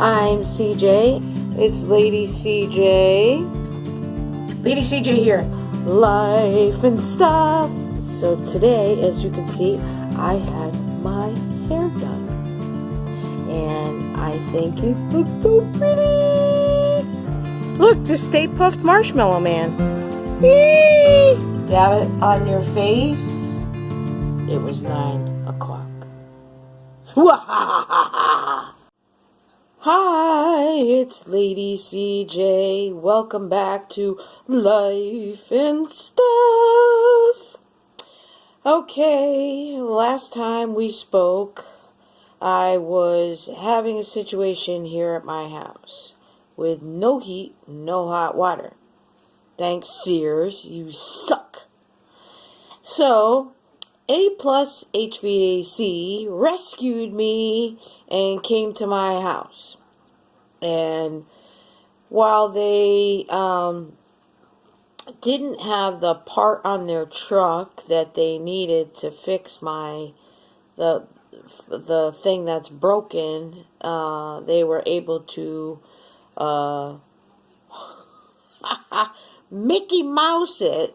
I'm CJ. It's LadyCJ. LadyCJ here. Life and stuff. So today, as you can see, I had my hair done. And I think it looks so pretty. Look, the Stay Puft Marshmallow Man. Yay! Dab it on your face. It was 9 o'clock. Hi, it's LadyCJ. Welcome back to Life and Stuff. Okay, last time we spoke, I was having a situation here at my house with no heat, no hot water. Thanks, Sears, you suck. So, A+ HVAC rescued me and came to my house. And while they didn't have the part on their truck that they needed to fix the thing that's broken, they were able to Mickey Mouse it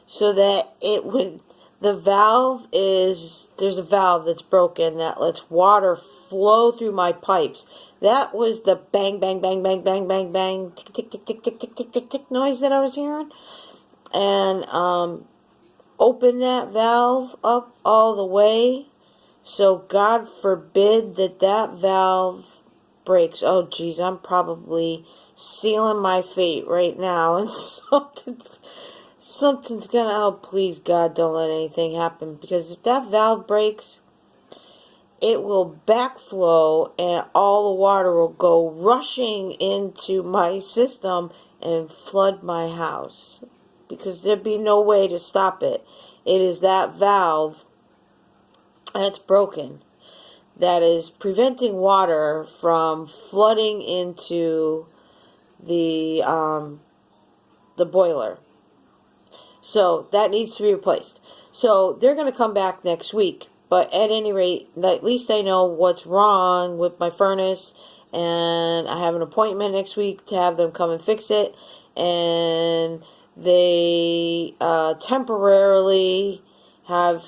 so that it would, there's a valve that's broken that lets water flow through my pipes. That was the bang, bang, bang, bang, bang, bang, bang, tick, tick, tick, tick, tick, tick, tick, tick, tick noise that I was hearing. And open that valve up all the way. So God forbid that valve breaks. Oh, geez, I'm probably sealing my fate right now. And something's gonna, oh, please, God, don't let anything happen. Because if that valve breaks, it will backflow and all the water will go rushing into my system and flood my house. Because there'd be no way to stop it. It is that valve that's broken that is preventing water from flooding into the boiler. So that needs to be replaced. So they're going to come back next week. But at any rate, at least I know what's wrong with my furnace. And I have an appointment next week to have them come and fix it. And they temporarily have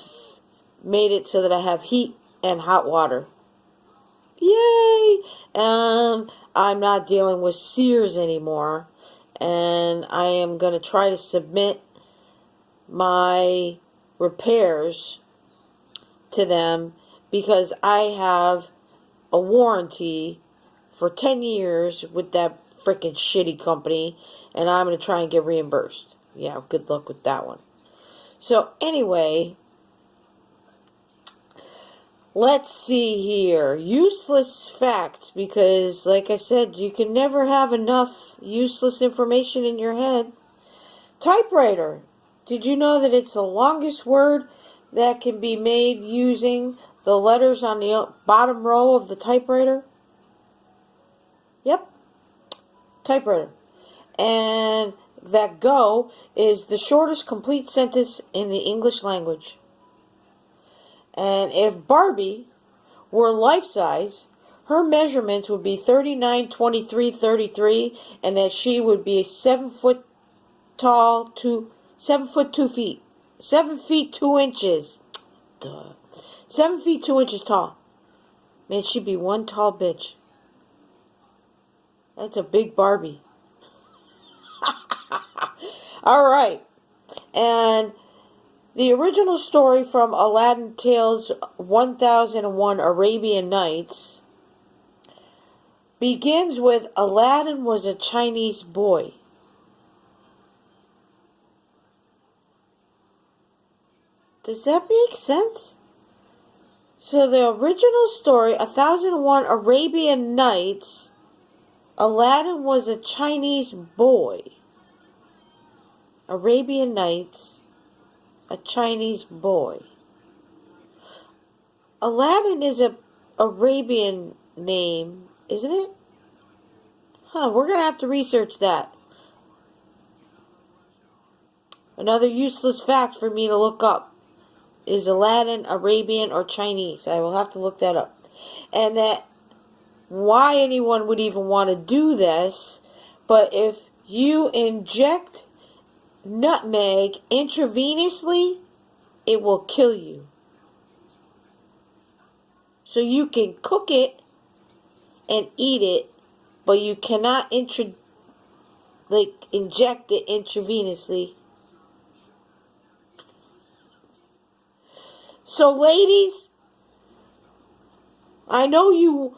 made it so that I have heat and hot water. Yay! And I'm not dealing with Sears anymore. And I am going to try to submit my repairs to them because I have a warranty for 10 years with that freaking shitty company, and I'm going to try and get reimbursed. Yeah, good luck with that one. So anyway, let's see here. Useless facts, because like I said, you can never have enough useless information in your head. Typewriter. Did you know that it's the longest word that can be made using the letters on the bottom row of the typewriter? Yep. Typewriter. And that go is the shortest complete sentence in the English language. And if Barbie were life-size, her measurements would be 39, 23, 33, and that she would be 7 foot tall, 7 foot 2 feet. 7 feet 2 inches. Duh. 7 feet 2 inches tall. Man, she'd be one tall bitch. That's a big Barbie. Alright. And the original story from Aladdin Tales 1001 Arabian Nights begins with Aladdin was a Chinese boy. Does that make sense? So the original story, 1001 Arabian Nights, Aladdin was a Chinese boy. Arabian Nights, a Chinese boy. Aladdin is a Arabian name, isn't it? Huh, we're going to have to research that. Another useless fact for me to look up. is Latin, Arabian, or Chinese. I will have to look that up. And that why anyone would even want to do this, but if you inject nutmeg intravenously, it will kill you. So you can cook it and eat it, but you cannot inject it intravenously. So ladies, I know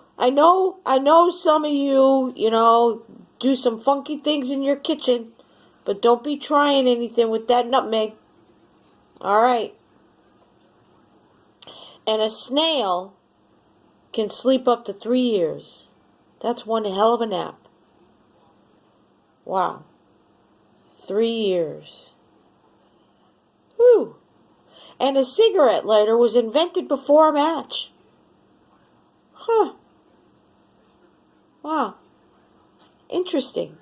some of you, do some funky things in your kitchen, but don't be trying anything with that nutmeg. All right. And a snail can sleep up to 3 years. That's one hell of a nap. Wow. 3 years. Whew. And a cigarette lighter was invented before a match. Huh. Wow. Interesting.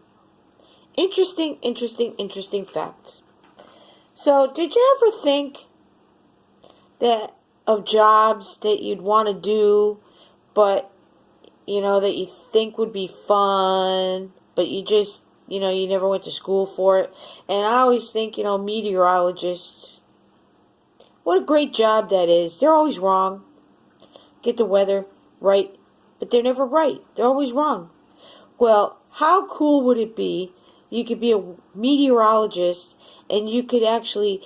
Interesting facts. So, did you ever think that of jobs that you'd want to do, but, that you think would be fun, but you just, you never went to school for it? And I always think, meteorologists, what a great job that is. They're always wrong. Get the weather right, but they're never right. They're always wrong. Well, how cool would it be? You could be a meteorologist and you could actually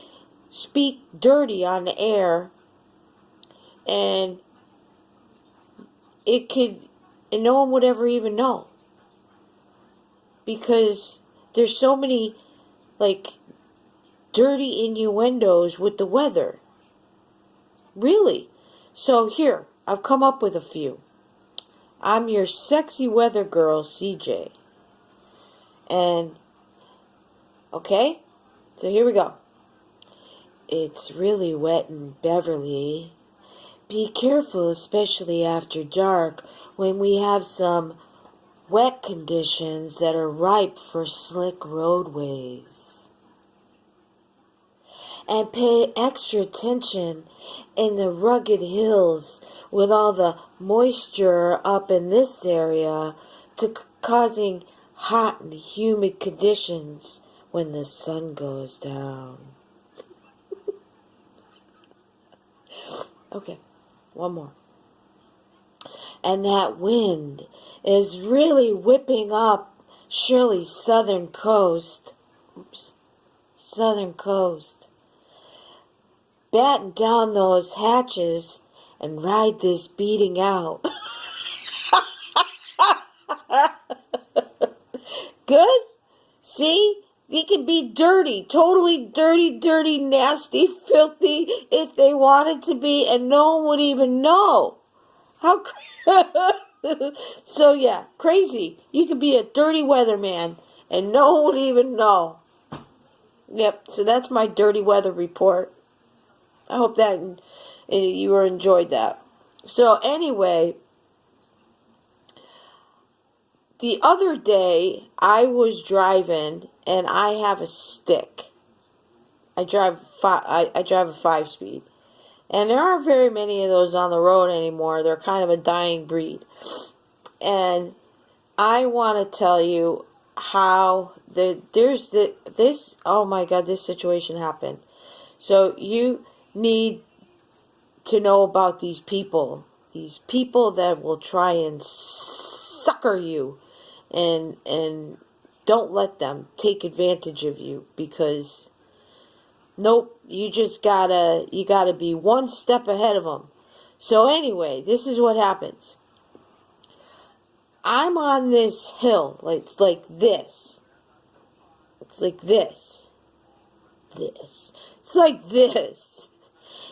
speak dirty on the air, and no one would ever even know, because there's so many dirty innuendos with the weather. Really. So here, I've come up with a few. I'm your sexy weather girl, CJ. And, okay, so here we go. It's really wet in Beverly. Be careful, especially after dark, when we have some wet conditions that are ripe for slick roadways. And pay extra attention in the rugged hills with all the moisture up in this area to causing hot and humid conditions when the sun goes down. Okay, one more. And that wind is really whipping up Shirley's southern coast. Southern coast. Batten down those hatches and ride this beating out. Good? See? They can be dirty, totally dirty, nasty, filthy if they wanted to be, and no one would even know. How So yeah, crazy. You could be a dirty weatherman and no one would even know. Yep, so that's my dirty weather report. I hope that you enjoyed that. So anyway, the other day I was driving and I have a stick. I drive a 5-speed. And there aren't very many of those on the road anymore. They're kind of a dying breed. And I want to tell you how oh my God, this situation happened. So you need to know about these people that will try and sucker you, and don't let them take advantage of you, because nope, you gotta be one step ahead of them. So anyway, this is what happens. I'm on this hill, it's like this. It's like this. It's like this.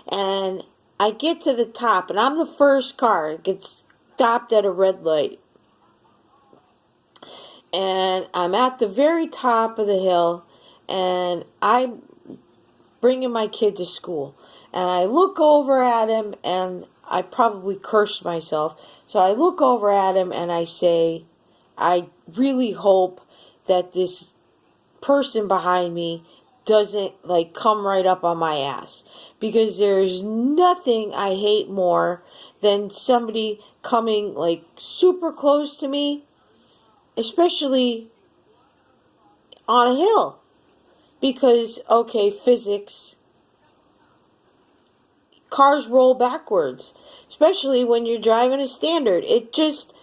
And I get to the top, and I'm the first car. It gets stopped at a red light. And I'm at the very top of the hill, and I'm bringing my kid to school. And I look over at him, and I probably cursed myself. So I look over at him, and I say, I really hope that this person behind me doesn't like come right up on my ass, because there's nothing I hate more than somebody coming like super close to me, especially on a hill, because okay, physics, cars roll backwards, especially when you're driving a standard. It just,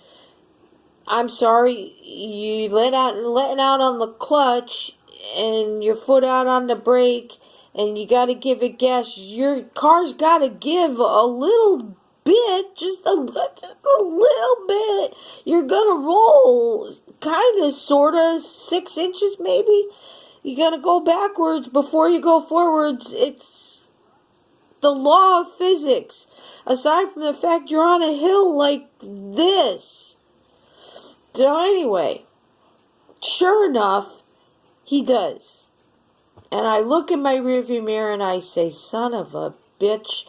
I'm sorry, you letting out on the clutch and your foot out on the brake, and you got to give it gas. Your car's got to give a little bit, just a little bit. You're gonna roll, kind of, sort of, 6 inches maybe. You gotta go backwards before you go forwards. It's the law of physics. Aside from the fact you're on a hill like this. So anyway, sure enough, he does. And I look in my rearview mirror and I say, son of a bitch.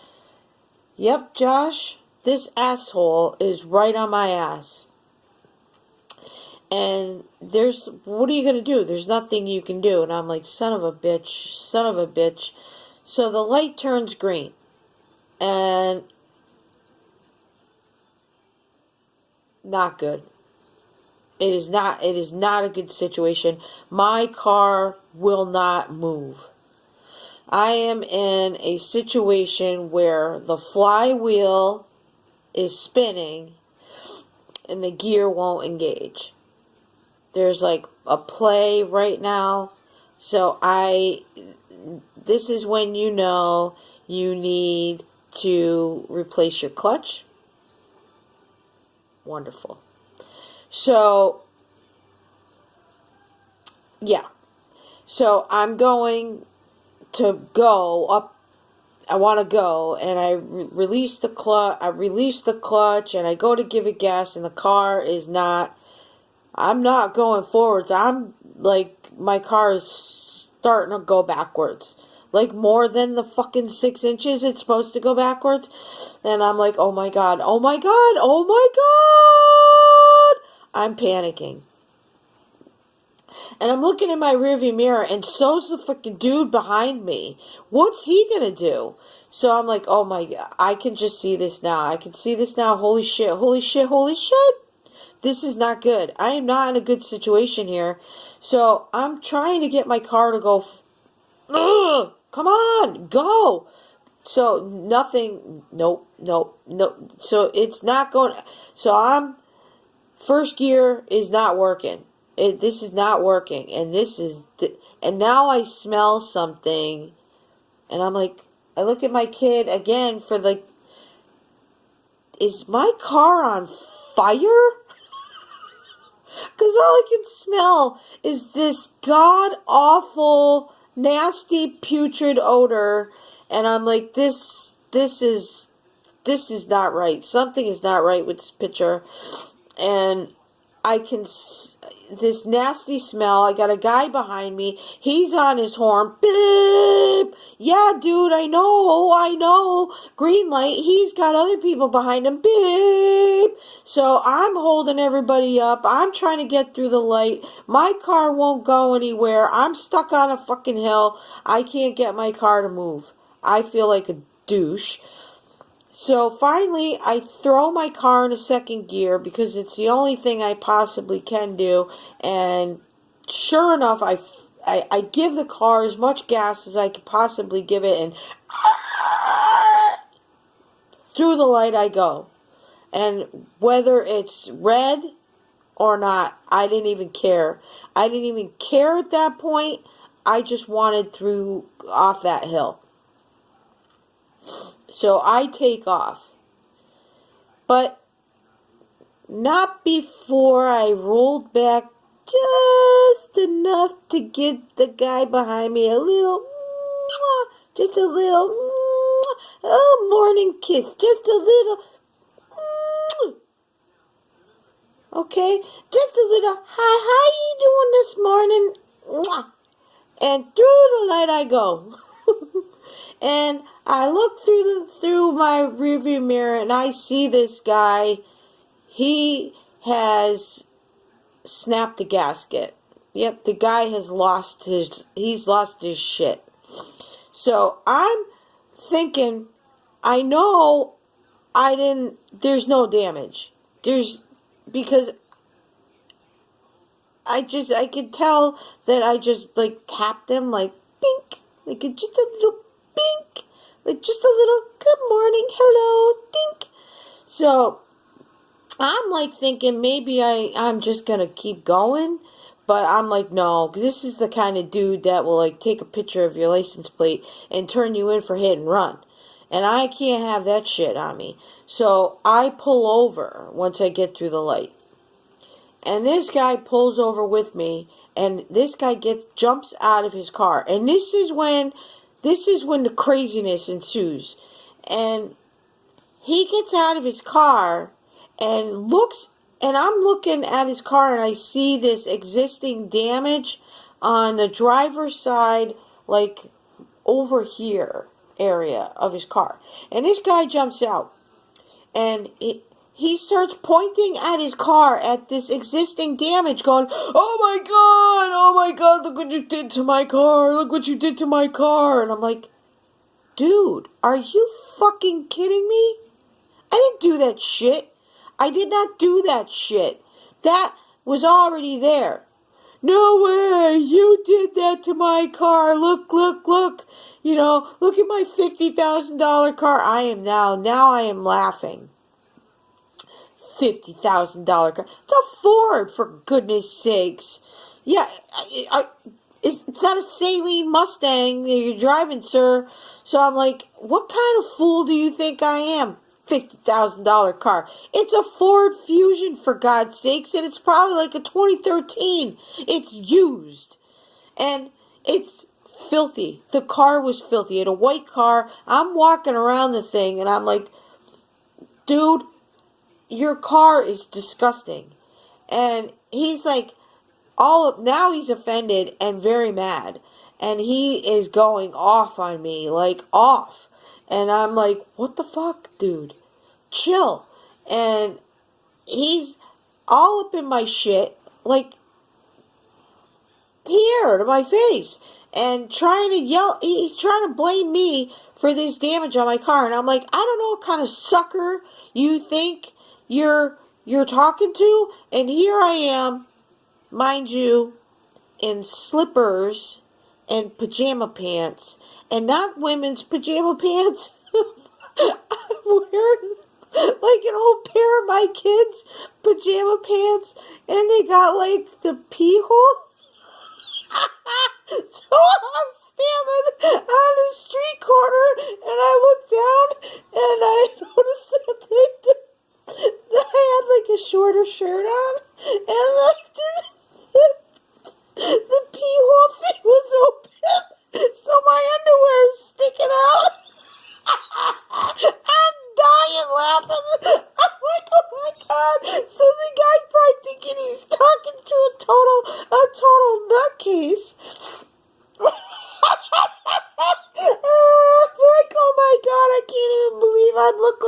Yep, Josh, this asshole is right on my ass. And what are you going to do? There's nothing you can do. And I'm like, son of a bitch, son of a bitch. So the light turns green. And not good. It is not a good situation. My car will not move. I am in a situation where the flywheel is spinning and the gear won't engage. There's like a play right now. So this is when you know you need to replace your clutch. Wonderful. So, yeah. So I'm going to go up. I want to go, and I release the clutch. I release the clutch, and I go to give it gas, and the car is not. I'm not going forwards. I'm like, my car is starting to go backwards, like more than the fucking 6 inches it's supposed to go backwards. And I'm like, oh my god, oh my god, oh my god. I'm panicking. And I'm looking in my rearview mirror, and so's the fucking dude behind me. What's he gonna do? So I'm like, oh my god, I can just see this now. I can see this now. Holy shit, holy shit, holy shit. This is not good. I am not in a good situation here. So I'm trying to get my car to go. Come on, go. So nothing. Nope. So it's not going. So first gear is not working. This is not working, and and now I smell something, and I'm like, I look at my kid again for like, is my car on fire? Because all I can smell is this god-awful, nasty, putrid odor. And I'm like, this is not right. Something is not right with this picture. And I can, this nasty smell. I got a guy behind me. He's on his horn. Beep. Yeah, dude, I know. Green light. He's got other people behind him. Beep. So I'm holding everybody up. I'm trying to get through the light. My car won't go anywhere. I'm stuck on a fucking hill. I can't get my car to move. I feel like a douche. So finally, I throw my car in second gear because it's the only thing I possibly can do. And sure enough, I give the car as much gas as I could possibly give it, and through the light I go. And whether it's red or not, I didn't even care. I didn't even care at that point. I just wanted off that hill. So I take off. But not before I rolled back just enough to get the guy behind me a little, just a little, oh, morning kiss, just a little, okay, just a little, hi, how you doing this morning? And through the light I go. And I look through my rearview mirror, and I see this guy. He has snapped a gasket. Yep, the guy has he's lost his shit. So I'm thinking, I know there's no damage. Because I could tell that I just, like, tapped him, like, bink, like, just a little bink, like, just a little, good morning, hello, dink. So, I'm, like, thinking maybe I'm just gonna keep going, but I'm like, no, 'cause this is the kind of dude that will, like, take a picture of your license plate and turn you in for hit and run. And I can't have that shit on me. So, I pull over once I get through the light. And this guy pulls over with me, and this guy jumps out of his car. And this is when the craziness ensues. And he gets out of his car and looks, and I'm looking at his car, and I see this existing damage on the driver's side, like over here area of his car. And this guy jumps out, and he starts pointing at his car at this existing damage, going, oh my God, look what you did to my car, look what you did to my car. And I'm like, dude, are you fucking kidding me? I didn't do that shit. I did not do that shit. That was already there. No way, you did that to my car. Look. You know, look at my $50,000 car. Now I am laughing. $50,000 car. It's a Ford, for goodness sakes. Yeah, it's not a Saline Mustang that you're driving, sir. So I'm like, what kind of fool do you think I am? $50,000 car. It's a Ford Fusion, for God's sakes, and it's probably like a 2013. It's used. And it's filthy. The car was filthy. It had a white car. I'm walking around the thing, and I'm like, dude, your car is disgusting. And he's like, now he's offended and very mad. And he is going off on me, like off. And I'm like, what the fuck, dude? Chill. And he's all up in my shit, like, here to my face. And trying to yell, he's trying to blame me for this damage on my car. And I'm like, I don't know what kind of sucker you think you're talking to, and here I am, mind you, in slippers and pajama pants, and not women's pajama pants. I'm wearing like an old pair of my kids' pajama pants, and they got like the pee hole. So I'm standing on the street corner, and I look down, and I noticed that I had like a shorter shirt on, and like the pee hole thing was open, so my underwear is sticking out. I'm dying laughing. I'm like, oh my God. So the guy's probably thinking he's talking to a total nutcase. Like, oh my God, I can't even believe I look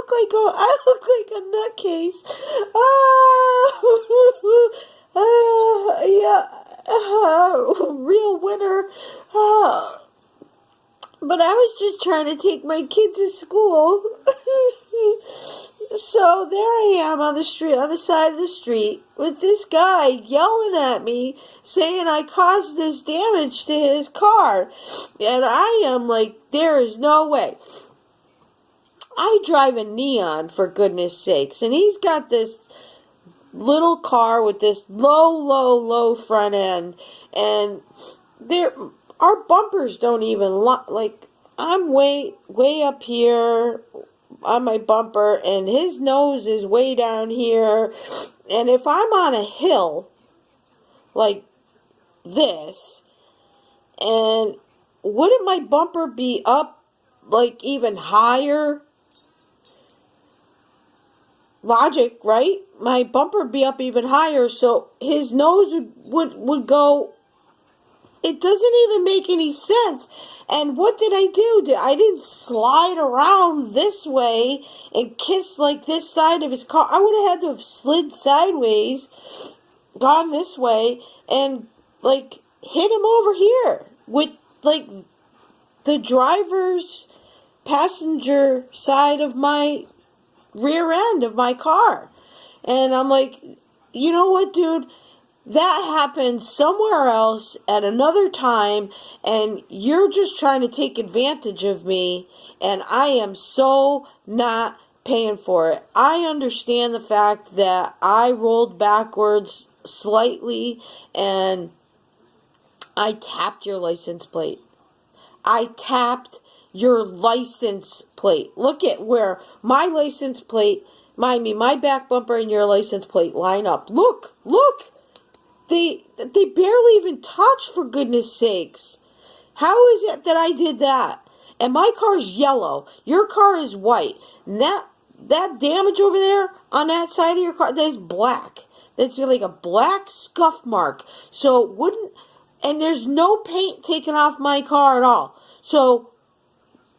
like a nutcase. Real winner. But I was just trying to take my kid to school. So there I am on the side of the street, with this guy yelling at me, saying I caused this damage to his car. And I am like, there is no way. I drive a Neon, for goodness sakes, and he's got this little car with this low front end, and our bumpers don't even like, I'm way up here on my bumper, and his nose is way down here. And if I'm on a hill like this, and wouldn't my bumper be up like even higher? Logic, right? My bumper would be up even higher, so his nose would go. It doesn't even make any sense. And what did I do? I didn't slide around this way and kiss like this side of his car. I would have had to have slid sideways gone this way and like hit him over here with like the driver's passenger side of my rear end of my car. And I'm like, you know what, dude? That happened somewhere else at another time, and you're just trying to take advantage of me, and I am so not paying for it. I understand the fact that I rolled backwards slightly and I tapped your license plate. I tapped your license plate. Look at where my license plate, my back bumper and your license plate line up. Look. They barely even touch, for goodness sakes. How is it that I did that? And my car's yellow. Your car is white. And that damage over there on that side of your car, that's black. That's like a black scuff mark. So and there's no paint taken off my car at all. So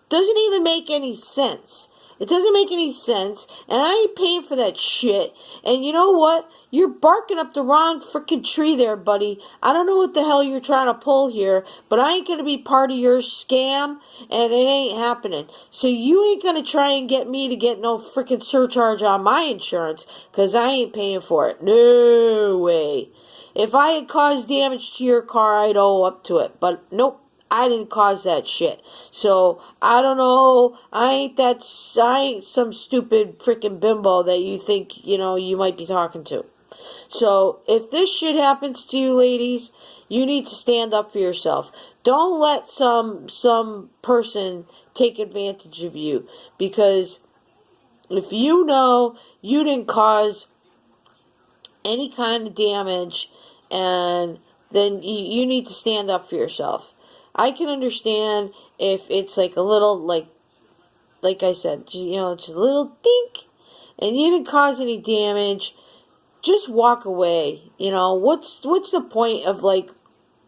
doesn't even make any sense. It doesn't make any sense, and I ain't paying for that shit. And you know what? You're barking up the wrong frickin' tree there, buddy. I don't know what the hell you're trying to pull here, but I ain't gonna be part of your scam, and it ain't happening. So you ain't gonna try and get me to get no frickin' surcharge on my insurance, because I ain't paying for it. No way. If I had caused damage to your car, I'd owe up to it, but nope. I didn't cause that shit. So, I don't know. I ain't some stupid freaking bimbo that you think, you might be talking to. So, if this shit happens to you, ladies, you need to stand up for yourself. Don't let some person take advantage of you. Because if you know you didn't cause any kind of damage, and then you need to stand up for yourself. I can understand if it's like a little, like I said, just a little dink, and you didn't cause any damage. Just walk away. What's the point of like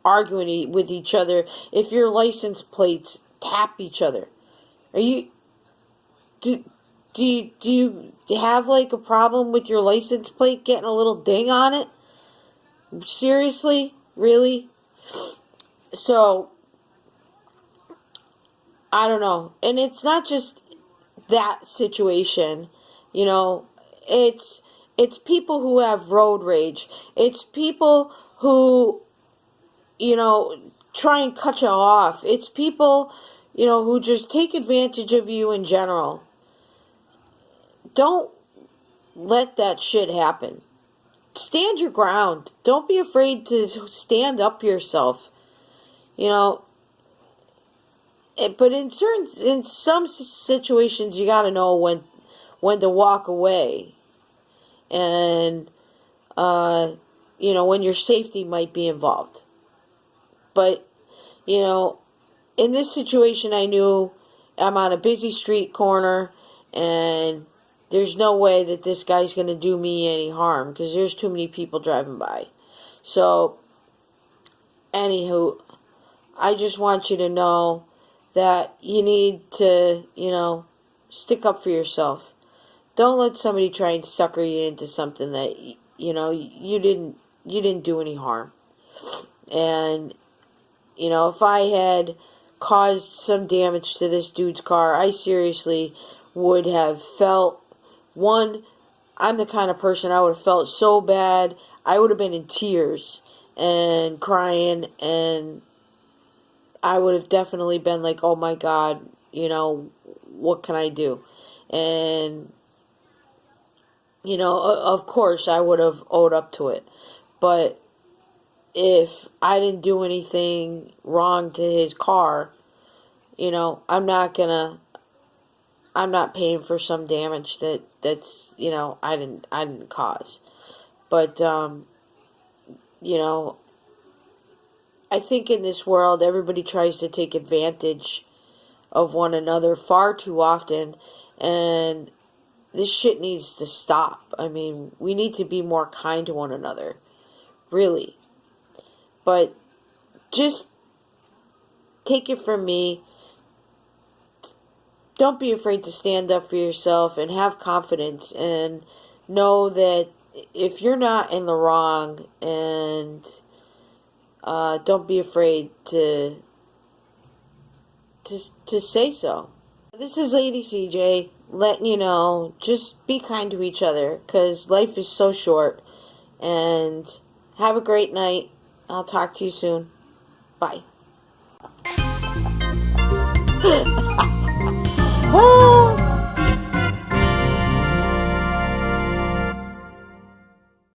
arguing with each other if your license plates tap each other? Do you have like a problem with your license plate getting a little ding on it? Seriously? Really? So, I don't know. And it's not just that situation. It's people who have road rage. It's people who, try and cut you off. It's people, who just take advantage of you in general. Don't let that shit happen. Stand your ground. Don't be afraid to stand up for yourself. But in some situations, you got to know when to walk away, and when your safety might be involved. But in this situation, I knew I'm on a busy street corner, and there's no way that this guy's going to do me any harm because there's too many people driving by. So, anywho, I just want you to know that you need to, stick up for yourself. Don't let somebody try and sucker you into something that, you didn't do any harm. And, if I had caused some damage to this dude's car, I seriously would have felt, I'm the kind of person I would have felt so bad, I would have been in tears and crying, and I would have definitely been like, oh my God, what can I do? And, of course I would have owed up to it. But if I didn't do anything wrong to his car, I'm not paying for some damage that's, I didn't cause. But, I think in this world, everybody tries to take advantage of one another far too often, and this shit needs to stop. I mean, we need to be more kind to one another, really. But just take it from me, don't be afraid to stand up for yourself and have confidence and know that if you're not in the wrong, and don't be afraid to say so. This is Lady CJ letting you know, just be kind to each other, because life is so short. And have a great night. I'll talk to you soon. Bye.